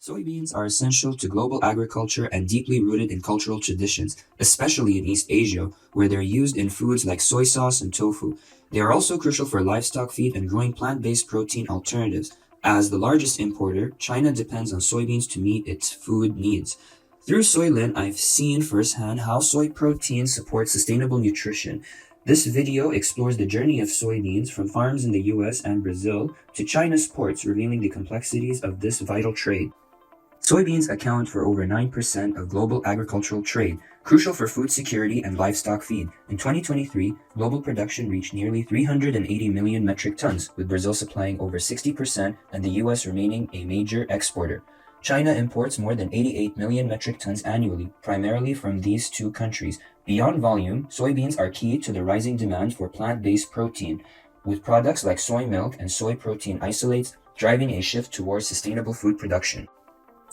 Soybeans are essential to global agriculture and deeply rooted in cultural traditions, especially in East Asia, where they're used in foods like soy sauce and tofu. They are also crucial for livestock feed and growing plant-based protein alternatives. As the largest importer, China depends on soybeans to meet its food needs. Through Soylent, I've seen firsthand how soy protein supports sustainable nutrition. This video explores the journey of soybeans from farms in the US and Brazil to China's ports, revealing the complexities of this vital trade. Soybeans account for over 9% of global agricultural trade, crucial for food security and livestock feed. In 2023, global production reached nearly 380 million metric tons, with Brazil supplying over 60% and the US remaining a major exporter. China imports more than 88 million metric tons annually, primarily from these two countries. Beyond volume, soybeans are key to the rising demand for plant-based protein, with products like soy milk and soy protein isolates driving a shift towards sustainable food production.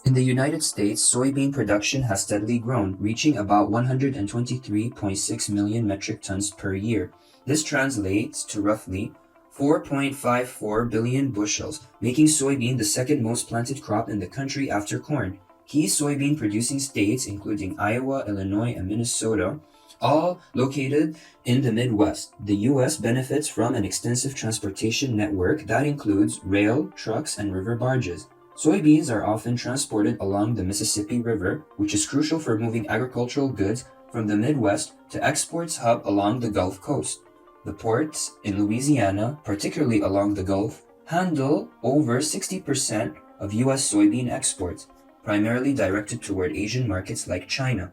In the United States, soybean production has steadily grown, reaching about 123.6 million metric tons per year. This translates to roughly 4.54 billion bushels, making soybean the second most planted crop in the country after corn. Key soybean producing states, including Iowa, Illinois, and Minnesota, all located in the Midwest. The U.S. benefits from an extensive transportation network that includes rail, trucks, and river barges. Soybeans are often transported along the Mississippi River, which is crucial for moving agricultural goods from the Midwest to exports hub along the Gulf Coast. The ports in Louisiana, particularly along the Gulf, handle over 60% of U.S. soybean exports, primarily directed toward Asian markets like China.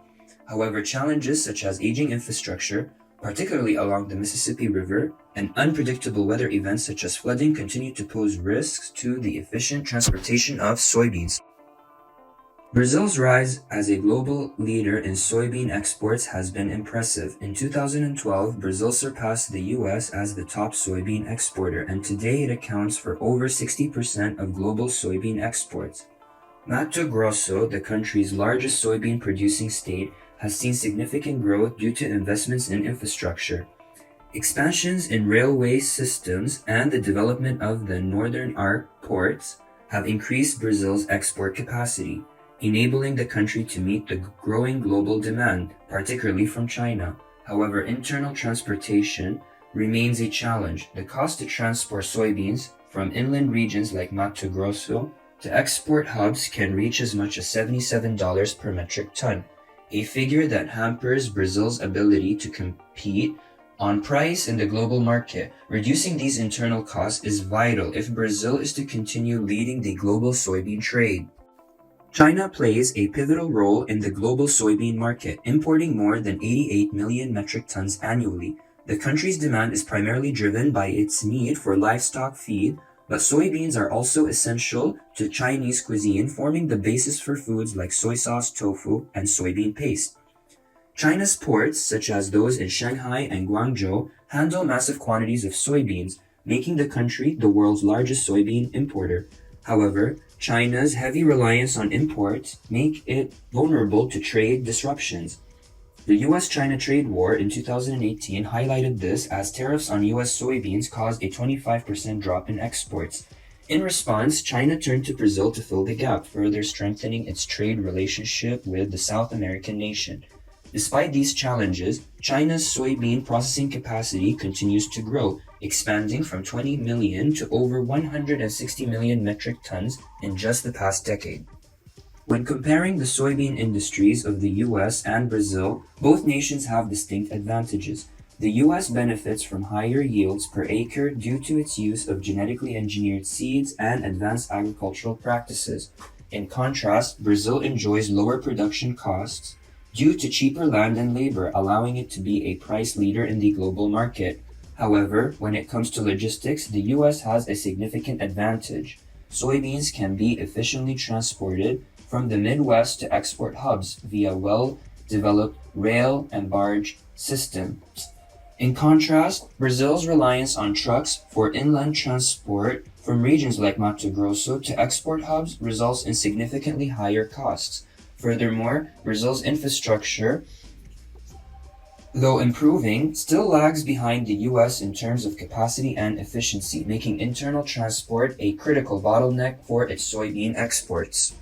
However, challenges such as aging infrastructure, particularly along the Mississippi River, and unpredictable weather events such as flooding continue to pose risks to the efficient transportation of soybeans. Brazil's rise as a global leader in soybean exports has been impressive. In 2012, Brazil surpassed the U.S. as the top soybean exporter, and today it accounts for over 60% of global soybean exports. Mato Grosso, the country's largest soybean producing state, has seen significant growth due to investments in infrastructure. Expansions in railway systems and the development of the Northern Arc ports have increased Brazil's export capacity, enabling the country to meet the growing global demand, particularly from China. However, internal transportation remains a challenge. The cost to transport soybeans from inland regions like Mato Grosso to export hubs can reach as much as $77 per metric ton, a figure that hampers Brazil's ability to compete on price in the global market. Reducing these internal costs is vital if Brazil is to continue leading the global soybean trade. China plays a pivotal role in the global soybean market, importing more than 88 million metric tons annually. The country's demand is primarily driven by its need for livestock feed, but soybeans are also essential to Chinese cuisine, forming the basis for foods like soy sauce, tofu, and soybean paste. China's ports, such as those in Shanghai and Guangzhou, handle massive quantities of soybeans, making the country the world's largest soybean importer. However, China's heavy reliance on imports make it vulnerable to trade disruptions. The U.S. China trade war in 2018 highlighted this as tariffs on U.S. soybeans caused a 25% drop in exports. In response, China turned to Brazil to fill the gap, further strengthening its trade relationship with the South American nation. Despite these challenges, China's soybean processing capacity continues to grow, expanding from 20 million to over 160 million metric tons in just the past decade. When comparing the soybean industries of the US and Brazil, both nations have distinct advantages. The US benefits from higher yields per acre due to its use of genetically engineered seeds and advanced agricultural practices. In contrast, Brazil enjoys lower production costs due to cheaper land and labor, allowing it to be a price leader in the global market. However, when it comes to logistics, the US has a significant advantage. Soybeans can be efficiently transported from the Midwest to export hubs via well-developed rail and barge systems. In contrast, Brazil's reliance on trucks for inland transport from regions like Mato Grosso to export hubs results in significantly higher costs. Furthermore, Brazil's infrastructure, though improving, still lags behind the U.S. in terms of capacity and efficiency, making internal transport a critical bottleneck for its soybean exports.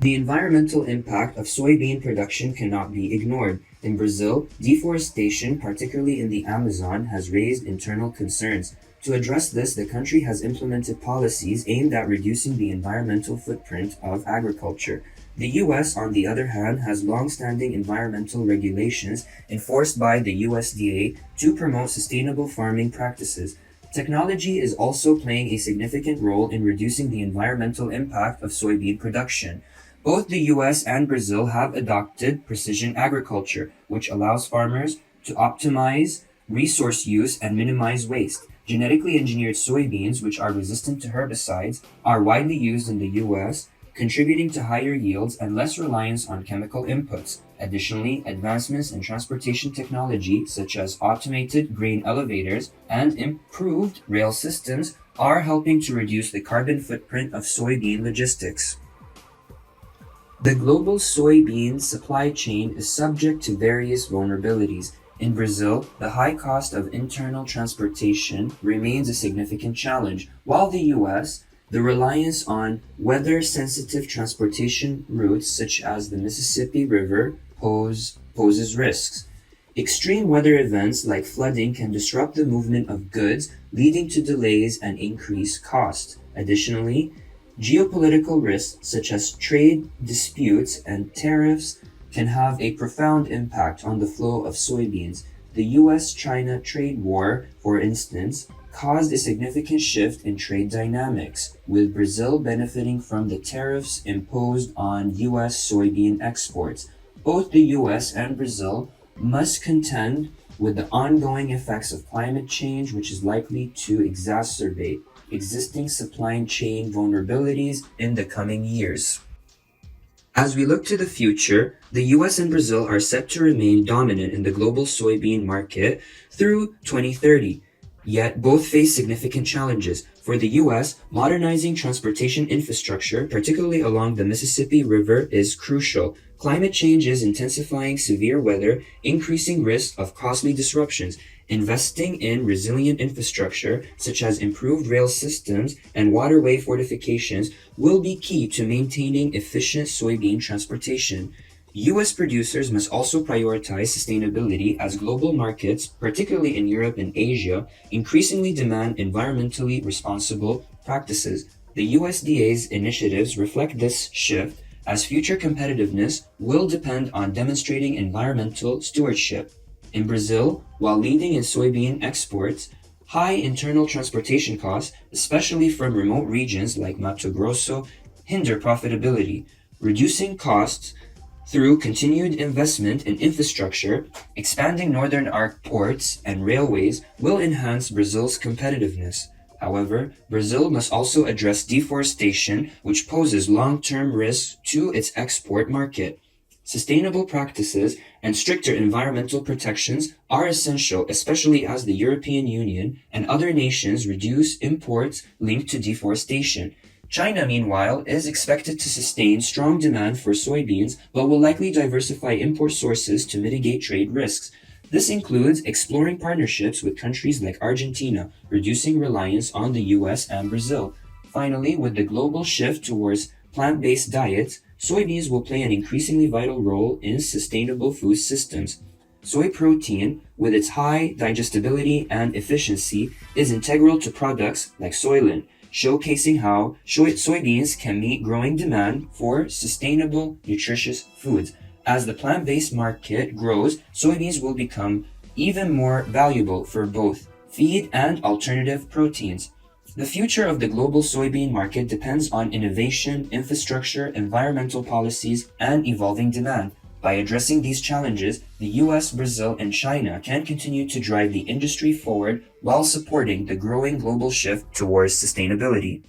The environmental impact of soybean production cannot be ignored. In Brazil, deforestation, particularly in the Amazon, has raised internal concerns. To address this, the country has implemented policies aimed at reducing the environmental footprint of agriculture. The U.S., on the other hand, has long-standing environmental regulations enforced by the USDA to promote sustainable farming practices. Technology is also playing a significant role in reducing the environmental impact of soybean production. Both the US and Brazil have adopted precision agriculture, which allows farmers to optimize resource use and minimize waste. Genetically engineered soybeans, which are resistant to herbicides, are widely used in the US, contributing to higher yields and less reliance on chemical inputs. Additionally, advancements in transportation technology, such as automated grain elevators and improved rail systems, are helping to reduce the carbon footprint of soybean logistics. The global soybean supply chain is subject to various vulnerabilities. In Brazil, the high cost of internal transportation remains a significant challenge, while the US, the reliance on weather-sensitive transportation routes such as the Mississippi River poses risks. Extreme weather events like flooding can disrupt the movement of goods, leading to delays and increased costs. Additionally, geopolitical risks such as trade disputes and tariffs can have a profound impact on the flow of soybeans. The U.S. China trade war, for instance, caused a significant shift in trade dynamics, with Brazil benefiting from the tariffs imposed on U.S. soybean exports. Both the U.S. and Brazil must contend with the ongoing effects of climate change, which is likely to exacerbate existing supply chain vulnerabilities in the coming years. As we look to the future, the US and Brazil are set to remain dominant in the global soybean market through 2030. Yet both face significant challenges. For the US, modernizing transportation infrastructure, particularly along the Mississippi River, is crucial. Climate change is intensifying severe weather, increasing risk of costly disruptions. Investing in resilient infrastructure, such as improved rail systems and waterway fortifications, will be key to maintaining efficient soybean transportation. U.S. producers must also prioritize sustainability as global markets, particularly in Europe and Asia, increasingly demand environmentally responsible practices. The USDA's initiatives reflect this shift, as future competitiveness will depend on demonstrating environmental stewardship. In Brazil, while leading in soybean exports, high internal transportation costs, especially from remote regions like Mato Grosso, hinder profitability. Reducing costs through continued investment in infrastructure, expanding northern arc ports and railways will enhance Brazil's competitiveness. However, Brazil must also address deforestation, which poses long-term risks to its export market. Sustainable practices and stricter environmental protections are essential, especially as the European Union and other nations reduce imports linked to deforestation. China, meanwhile, is expected to sustain strong demand for soybeans, but will likely diversify import sources to mitigate trade risks. This includes exploring partnerships with countries like Argentina, reducing reliance on the US and Brazil. Finally, with the global shift towards plant-based diets, soybeans will play an increasingly vital role in sustainable food systems. Soy protein, with its high digestibility and efficiency, is integral to products like soylent, showcasing how soybeans can meet growing demand for sustainable, nutritious foods. As the plant-based market grows, soybeans will become even more valuable for both feed and alternative proteins. The future of the global soybean market depends on innovation, infrastructure, environmental policies, and evolving demand. By addressing these challenges, the US, Brazil, and China can continue to drive the industry forward while supporting the growing global shift towards sustainability.